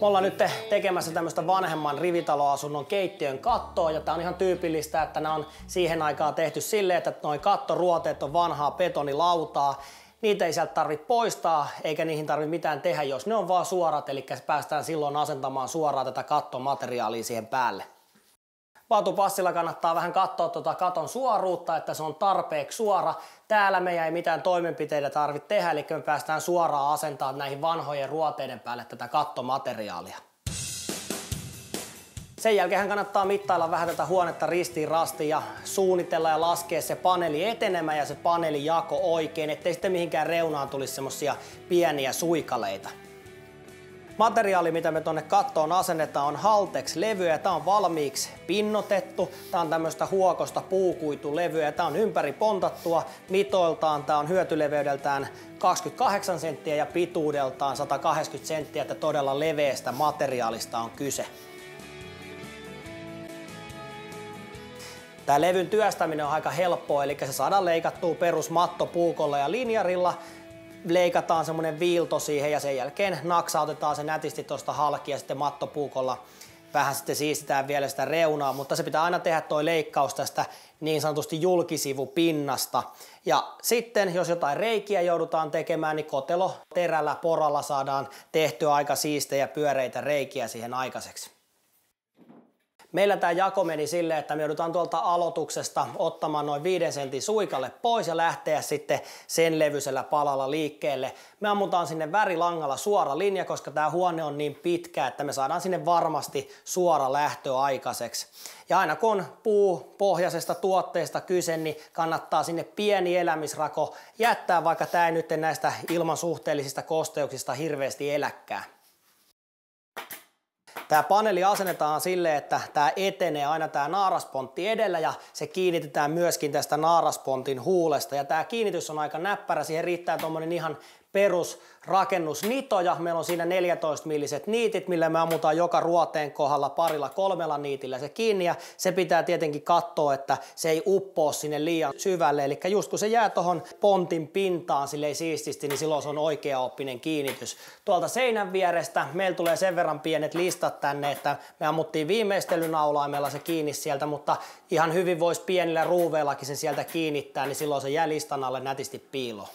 Me ollaan nyt tekemässä tämmöistä vanhemman rivitaloasunnon keittiön kattoa, ja tää on ihan tyypillistä, että nämä on siihen aikaan tehty silleen, että noi kattoruoteet on vanhaa betonilautaa. Niitä ei sieltä tarvitse poistaa, eikä niihin tarvitse mitään tehdä, jos ne on vaan suorat, eli päästään silloin asentamaan suoraan tätä kattomateriaalia siihen päälle. Vaatupassilla kannattaa vähän katsoa tuota katon suoruutta, että se on tarpeeksi suora. Täällä meidän ei mitään toimenpiteitä tarvitse tehdä, eli me päästään suoraan asentamaan näihin vanhojen ruoteiden päälle tätä kattomateriaalia. Sen jälkeen kannattaa mittailla vähän tätä huonetta ristiin rastiin ja suunnitella ja laskea se paneeli etenemään ja se paneelijako oikein, ettei sitten mihinkään reunaan tulisi semmosia pieniä suikaleita. Materiaali, mitä me tonne kattoon asennetaan, on Haltex-levyä ja tää on valmiiksi pinnotettu. Tää on tämmöistä huokosta puukuitulevyä ja tää on ympäri pontattua. Mitoiltaan tää on hyötyleveydeltään 28 senttiä ja pituudeltaan 180 senttiä, että todella leveästä materiaalista on kyse. Tää levyn työstäminen on aika helppoa, eli se saadaan leikattua perusmattopuukolla ja linjarilla. Leikataan semmonen viilto siihen ja sen jälkeen naksautetaan se nätisti tuosta halki ja sitten mattopuukolla vähän sitten siistitään vielä sitä reunaa, mutta se pitää aina tehdä toi leikkaus tästä niin sanotusti julkisivupinnasta. Ja sitten jos jotain reikiä joudutaan tekemään, niin kotelo terällä poralla saadaan tehtyä aika siistejä pyöreitä reikiä siihen aikaiseksi. Meillä tämä jako meni silleen, että me joudutaan tuolta aloituksesta ottamaan noin 5 sentin suikalle pois ja lähteä sitten sen levyisellä palalla liikkeelle. Me ammutaan sinne värilangalla suora linja, koska tämä huone on niin pitkä, että me saadaan sinne varmasti suora lähtö aikaiseksi. Ja aina kun on puupohjaisesta tuotteesta kyse, niin kannattaa sinne pieni elämisrako jättää, vaikka tämä ei nyt näistä ilman suhteellisista kosteuksista hirveästi eläkään. Tämä paneeli asennetaan silleen, että tämä etenee aina tämä naaraspontti edellä ja se kiinnitetään myöskin tästä naaraspontin huulesta. Ja tämä kiinnitys on aika näppärä, siihen riittää tuommoinen ihan perusrakennusnito ja meillä on siinä 14-milliset niitit, millä me ammutaan joka ruoteen kohdalla 2-3 niitillä se kiinni ja se pitää tietenkin katsoa, että se ei uppoa sinne liian syvälle. Eli just kun se jää tuohon pontin pintaan silleen siististi, niin silloin se on oikeaoppinen kiinnitys. Tuolta seinän vierestä meillä tulee sen verran pienet listat tänne, että me ammuttiin viimeistelynaulaimella se kiinni sieltä, mutta ihan hyvin voisi pienillä ruuveillakin sen sieltä kiinnittää, niin silloin se jää listan alle nätisti piiloon.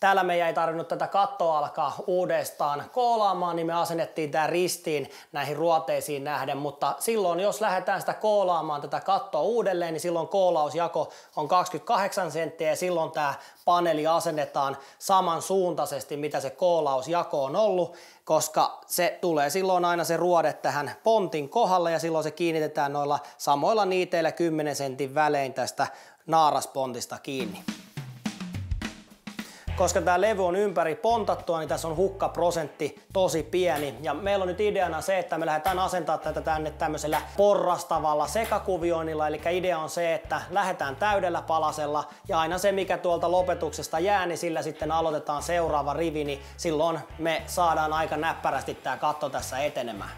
Täällä meidän ei tarvinnut tätä kattoa alkaa uudestaan koolaamaan, niin me asennettiin tämä ristiin näihin ruoteisiin nähden, mutta silloin jos lähdetään sitä koolaamaan tätä kattoa uudelleen, niin silloin koolausjako on 28 senttiä ja silloin tämä paneeli asennetaan samansuuntaisesti, mitä se koolausjako on ollut, koska se tulee silloin aina se ruode tähän pontin kohdalle ja silloin se kiinnitetään noilla samoilla niiteillä 10 sentin välein tästä naaraspontista kiinni. Koska tämä levy on ympäri pontattua, niin tässä on hukkaprosentti tosi pieni. Ja meillä on nyt ideana se, että me lähdetään asentamaan tätä tänne tämmöisellä porrastavalla sekakuvioinnilla. Eli idea on se, että lähdetään täydellä palasella ja aina se, mikä tuolta lopetuksesta jää, niin sillä sitten aloitetaan seuraava rivi, niin silloin me saadaan aika näppärästi tämä katto tässä etenemään.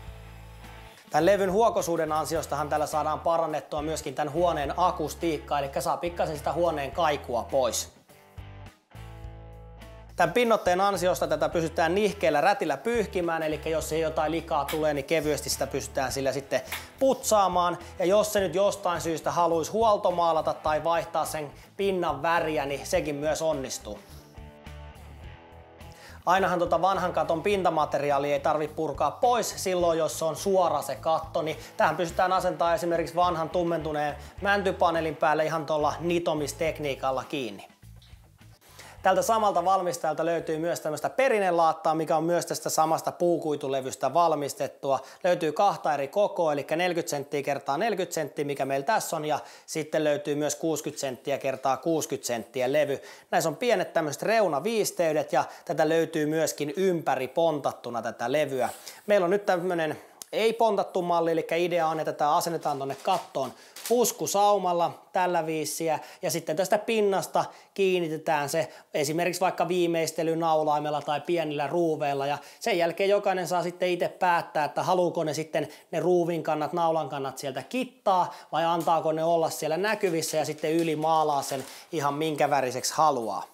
Tämän levyn huokosuuden ansiostahan tällä saadaan parannettua myöskin tämän huoneen akustiikkaa, eli saa pikkasen sitä huoneen kaikua pois. Tämän pinnotteen ansiosta tätä pystytään nihkeellä rätillä pyyhkimään, eli jos siihen jotain likaa tulee, niin kevyesti sitä pystytään sillä sitten putsaamaan. Ja jos se nyt jostain syystä haluaisi huoltomaalata tai vaihtaa sen pinnan väriä, niin sekin myös onnistuu. Ainahan vanhan katon pintamateriaalia ei tarvitse purkaa pois silloin, jos se on suora se katto, niin tähän pystytään asentamaan esimerkiksi vanhan tummentuneen mäntypaneelin päälle ihan tuolla nitomistekniikalla kiinni. Tältä samalta valmistajalta löytyy myös tämmöistä perinnelaattaa, mikä on myös tästä samasta puukuitulevystä valmistettua. Löytyy 2 eri kokoa, eli 40 senttiä kertaa 40 senttiä, mikä meillä tässä on, ja sitten löytyy myös 60 senttiä kertaa 60 senttiä levy. Näissä on pienet tämmöiset reunaviisteydet, ja tätä löytyy myöskin ympäri pontattuna tätä levyä. Meillä on nyt tämmöinen ei pontattu malli, eli idea on, että tämä asennetaan tuonne kattoon puskusaumalla tällä viisiä ja sitten tästä pinnasta kiinnitetään se esimerkiksi vaikka viimeistelynaulaimella tai pienillä ruuveilla ja sen jälkeen jokainen saa sitten itse päättää, että haluuko ne sitten ne ruuvin kannat, naulan kannat sieltä kittaa vai antaako ne olla siellä näkyvissä ja sitten yli maalaa sen ihan minkä väriseksi haluaa.